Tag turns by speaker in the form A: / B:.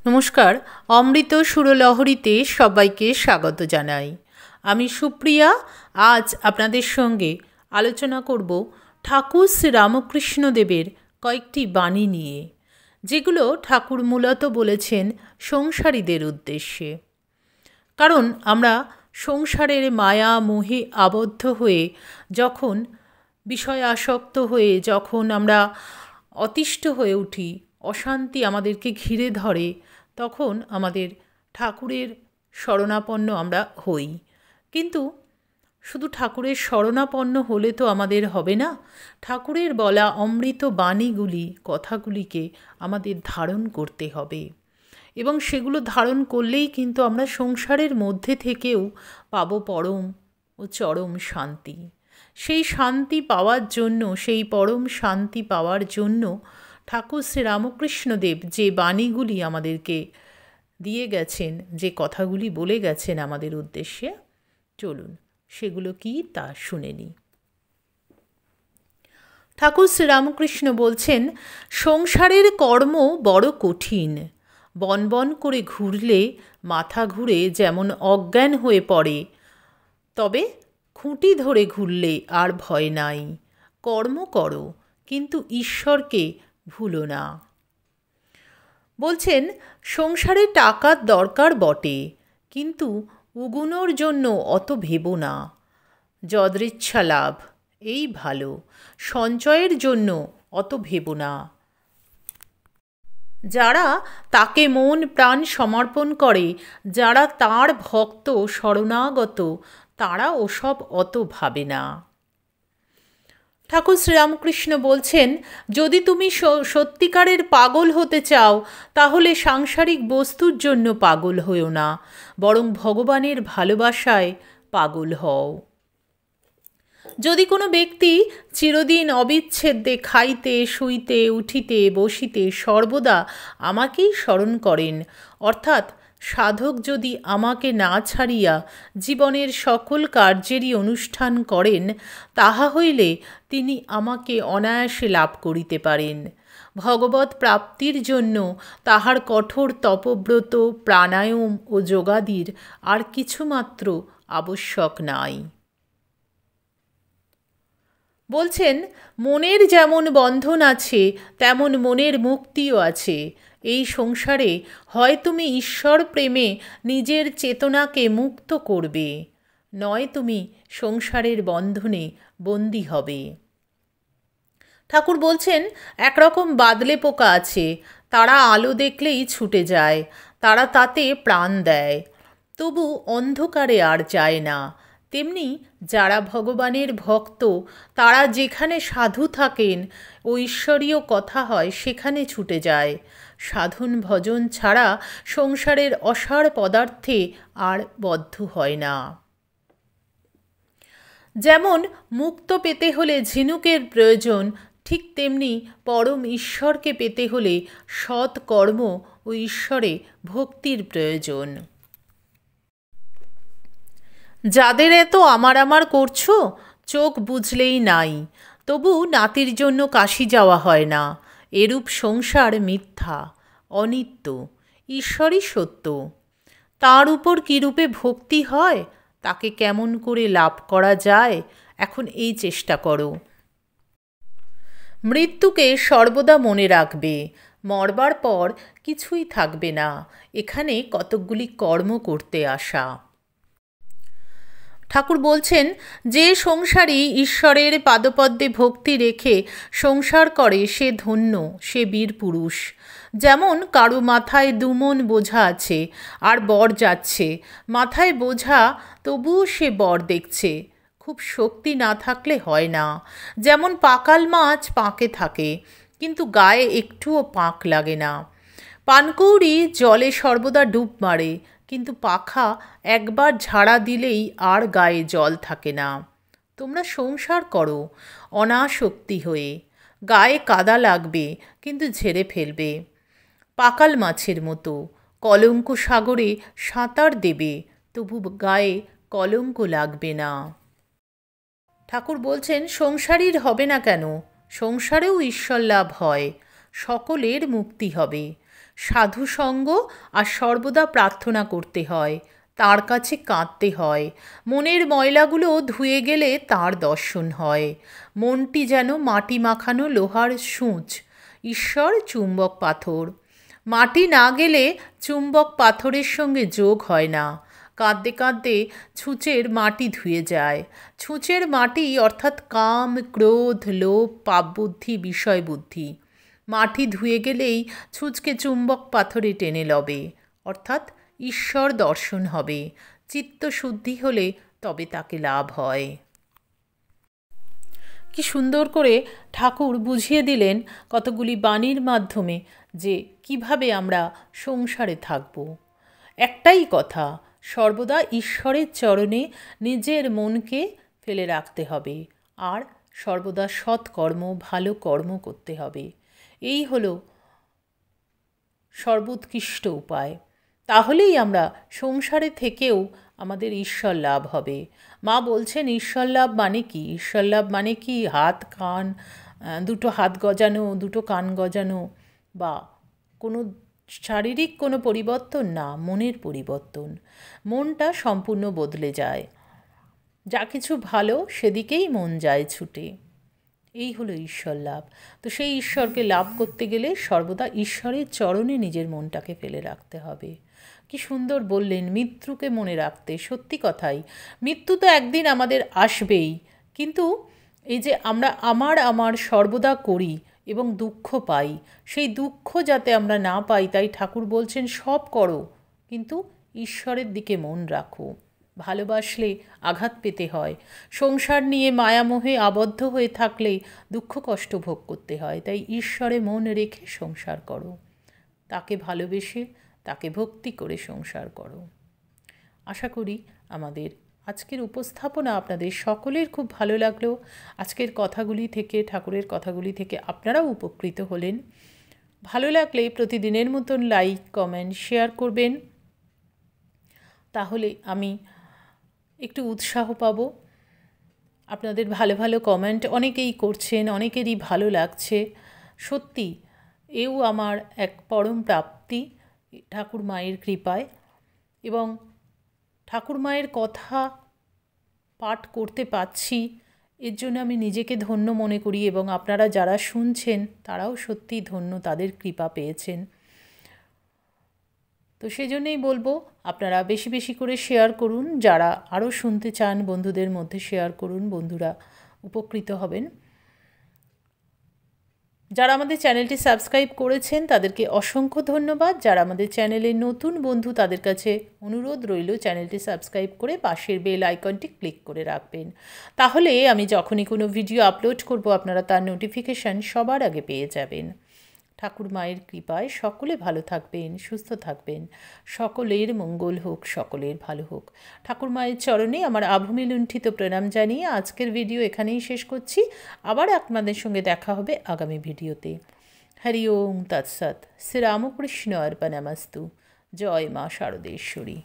A: নমস্কার, অমৃত সুরলহরীতে সবাইকে স্বাগত জানাই। আমি সুপ্রিয়া। আজ আপনাদের সঙ্গে আলোচনা করব ঠাকুর শ্রী রামকৃষ্ণদেবের কয়েকটি বাণী নিয়ে, যেগুলো ঠাকুর মূলত বলেছেন সংসারীদের উদ্দেশ্যে। কারণ আমরা সংসারের মায়া মোহে আবদ্ধ হয়ে যখন বিষয় আসক্ত হয়ে যখন আমরা অতিষ্ঠ হয়ে উঠি, অশান্তি আমাদেরকে ঘিরে ধরে, তখন আমাদের ঠাকুরের শরণাপন্ন আমরা হই। কিন্তু শুধু ঠাকুরের শরণাপন্ন হলে তো আমাদের হবে না। ঠাকুরের বলা অমৃত বাণীগুলি, কথাগুলিকে আমাদের ধারণ করতে হবে, এবং সেগুলো ধারণ করলেই কিন্তু আমরা সংসারের মধ্যে থেকেও পাবো পরম ও চরম শান্তি। সেই শান্তি পাওয়ার জন্য, সেই পরম শান্তি পাওয়ার জন্য ঠাকুর শ্রী রামকৃষ্ণদেব যে বাণীগুলি আমাদেরকে দিয়ে গেছেন, যে কথাগুলি বলে গেছেন আমাদের উদ্দেশ্যে, চলুন সেগুলো কি তা শুনে নিই। ঠাকুর শ্রী রামকৃষ্ণ বলছেন, সংসারের কর্ম বড় কঠিন। বন বন করে ঘুরলে মাথা ঘুরে যেমন অজ্ঞান হয়ে পড়ে, তবে খুঁটি ধরে ঘুরলে আর ভয় নাই। কর্ম করো, কিন্তু ঈশ্বরকে ভুলো না। বলছেন, সংসারে টাকার দরকার বটে, কিন্তু উগুনোর জন্য অত ভেবো না। যদৃচ্ছা লাভ, এই ভালো। সঞ্চয়ের জন্য অত ভেবো না। যারা তাকে মন প্রাণ সমর্পণ করে, যারা তার ভক্ত শরণাগত, তারা ওসব অত ভাবে না। ঠাকুর শ্রীরামকৃষ্ণ বলছেন, যদি তুমি সত্যিকারের পাগল হতে চাও, তাহলে সাংসারিক বস্তুর জন্য পাগল হও না, বরং ভগবানের ভালোবাসায় পাগল হও। যদি কোনো ব্যক্তি চিরদিন অবিচ্ছেদ্যে খাইতে শুইতে উঠিতে বসিতে সর্বদা আমাকেই স্মরণ করেন, অর্থাৎ সাধক যদি আমাকে না ছাড়িয়া জীবনের সকল কার্যেরই অনুষ্ঠান করেন, তাহা হইলে তিনি আমাকে অনায়াসে লাভ করিতে পারেন। ভগবৎ প্রাপ্তির জন্য তাহার কঠোর তপব্রত, প্রাণায়াম ও যোগাদির আর কিছুমাত্র আবশ্যক নাই। বলছেন, মনের যেমন বন্ধন আছে, তেমন মনের মুক্তিও আছে। এই সংসারে হয় তুমি ঈশ্বর প্রেমে নিজের চেতনাকে মুক্ত করবে, নয় তুমি সংসারের বন্ধনে বন্দী হবে। ঠাকুর বলছেন, একরকম বাদলে পোকা আছে, তারা আলো দেখলেই ছুটে যায়, তারা তাতে প্রাণ দেয়, তবু অন্ধকারে আর যায় না। তেমনি যারা ভগবানের ভক্ত, তারা যেখানে সাধু থাকেন ও ঈশ্বরীয় কথা হয়, সেখানে ছুটে যায়। সাধন ভজন ছাড়া সংসারের অসার পদার্থে আর বদ্ধ হয় না। যেমন মুক্ত পেতে হলে ঝিনুকের প্রয়োজন, ঠিক তেমনি পরম ঈশ্বরকে পেতে হলে সৎ কর্ম ও ঈশ্বরে ভক্তির প্রয়োজন। যাদের এত আমার আমার করছো, চোখ বুঝলেই নাই, তবু নাতির জন্য কাশি যাওয়া হয় না। এরূপ সংসার মিথ্যা, অনিত্য, ঈশ্বরই সত্য। তার উপর কীরূপে ভক্তি হয়, তাকে কেমন করে লাভ করা যায়, এখন এই চেষ্টা করো। মৃত্যুকে সর্বদা মনে রাখবে। মরবার পর কিছুই থাকবে না, এখানে কতকগুলি কর্ম করতে আসা। ঠাকুর বলছেন, যে সংসারী ঈশ্বরের পাদপদ্মে ভক্তি রেখে সংসার করে, সে ধন্য, সে বীর পুরুষ। যেমন কারো মাথায় 2 মণ বোঝা আছে আর বর যাচ্ছে, মাথায় বোঝা তবুও সে বর দেখছে। খুব শক্তি না থাকলে হয় না। যেমন পাকাল মাছ পাঁকে থাকে, কিন্তু গায়ে একটুও পাঁক লাগে না। পানকৌড়ি জলে সর্বদা ডুব মারে, কিন্তু পাখা একবার ঝাড়া দিলেই আর গায়ে জল থাকে না। তোমরা সংসার করো অনাসক্তি হয়ে, গায়ে কাদা লাগবে কিন্তু ঝেড়ে ফেলবে। পাকাল মাছের মতো কলঙ্ক সাগরে সাঁতার দেবে, তবু গায়ে কলঙ্ক লাগবে না। ঠাকুর বলছেন, সংসারীর হবে না কেন? সংসারেও ঈশ্বর লাভ হয়। সকলের মুক্তি হবে। সাধু সঙ্গ আর সর্বদা প্রার্থনা করতে হয়, তার কাছে কাঁদতে হয়। মনের ময়লাগুলো ধুয়ে গেলে তার দর্শন হয়। মনটি যেন মাটি মাখানো লোহার সূঁচ, ঈশ্বর চুম্বক পাথর। মাটি না গেলে চুম্বক পাথরের সঙ্গে যোগ হয় না। কাঁদতে কাঁদতে ছুঁচের মাটি ধুয়ে যায়। ছুঁচের মাটি অর্থাৎ কাম, ক্রোধ, লোভ, পাপবুদ্ধি, বিষয়বুদ্ধি। মাটি ধুয়ে গেলেই ছুঁচকে চুম্বক পাথরে টেনে লবে, অর্থাৎ ঈশ্বর দর্শন হবে। চিত্তশুদ্ধি হলে তবে তাকে লাভ হয়। কি সুন্দর করে ঠাকুর বুঝিয়ে দিলেন কতগুলি বাণীর মাধ্যমে যে কিভাবে আমরা সংসারে থাকব। একটাই কথা, সর্বদা ঈশ্বরের চরণে নিজের মনকে ফেলে রাখতে হবে আর সর্বদা সৎকর্ম, ভালো কর্ম করতে হবে। এই হলো সর্বোৎকৃষ্ট উপায়। তাহলেই আমরা সংসারে থেকেও আমাদের ঈশ্বর লাভ হবে। মা বলছেন ঈশ্বর লাভ মানে কি? ঈশ্বর লাভ মানে কি হাত কান, দুটো হাত গজানো, দুটো কান গজানো বা কোনো শারীরিক কোনো পরিবর্তন না, মনের পরিবর্তন। মনটা সম্পূর্ণ বদলে যায়। যা কিছু ভালো সেদিকেই মন যায় ছুটে। এই হলো ঈশ্বর লাভ। তো সেই ঈশ্বরকে লাভ করতে গেলে সর্বদা ঈশ্বরের চরণে নিজের মনটাকে ফেলে রাখতে হবে। কি সুন্দর বললেন, মৃত্যুকে মনে রাখতে। সত্যি কথাই, মৃত্যু তো একদিন আমাদের আসবেই, কিন্তু এই যে আমরা আমার সর্বদা করি এবং দুঃখ পাই, সেই দুঃখ যাতে আমরা না পাই, তাই ঠাকুর বলছেন সব করো কিন্তু ঈশ্বরের দিকে মন রাখো। ভালোবাসলে আঘাত পেতে হয়, সংসার নিয়ে মায়ামোহে আবদ্ধ হয়ে থাকলে দুঃখ কষ্ট ভোগ করতে হয়। তাই ঈশ্বরে মন রেখে সংসার করো, তাকে ভালোবেসে তাকে ভক্তি করে সংসার করো। আশা করি আমাদের আজকের উপস্থাপনা আপনাদের সকলের খুব ভালো লাগলো। আজকের কথাগুলি থেকে, ঠাকুরের কথাগুলি থেকে আপনারাও উপকৃত হলেন। ভালো লাগলে প্রতিদিনের মতন লাইক, কমেন্ট, শেয়ার করবেন, তাহলে আমি একটু উৎসাহ পাবো। আপনাদের ভালো ভালো কমেন্ট অনেকেই করছেন, অনেকেরই ভালো লাগছে। সত্যি এও আমার এক পরম প্রাপ্তি ঠাকুর মায়ের কৃপায়। এবং ঠাকুর মায়ের কথা পাঠ করতে পারছি, এর জন্য আমি নিজেকে ধন্য মনে করি এবং আপনারা যারা শুনছেন তারাও সত্যিই ধন্য, তাদের কৃপা পেয়েছেন। তো সেজন্যই বলবো আপনারা বেশি বেশি করে শেয়ার করুন। যারা আরও শুনতে চান বন্ধুদের মধ্যে শেয়ার করুন, বন্ধুরা উপকৃত হবেন। যারা আমাদের চ্যানেলটি সাবস্ক্রাইব করেছেন তাদেরকে অসংখ্য ধন্যবাদ। যারা আমাদের চ্যানেলের নতুন বন্ধু তাদের কাছে অনুরোধ রইল চ্যানেলটি সাবস্ক্রাইব করে পাশের বেল আইকনটি ক্লিক করে রাখবেন। তাহলে আমি যখনই কোনো ভিডিও আপলোড করব আপনারা তার নোটিফিকেশান সবার আগে পেয়ে যাবেন। ঠাকুর মায়ের কৃপায় সকলে ভালো থাকবেন, সুস্থ থাকবেন, সকলের মঙ্গল হোক, সকলের ভালো হোক। ঠাকুর মায়ের চরণে আমার আভূমি লুণ্ঠিত প্রণাম জানিয়ে আজকের ভিডিও এখানেই শেষ করছি। আবার আপনাদের সঙ্গে দেখা হবে আগামী ভিডিওতে। হরি ওম তৎসৎ। শ্রীরামকৃষ্ণ অর্পণমস্তু। জয় মা শারদেশ্বরী।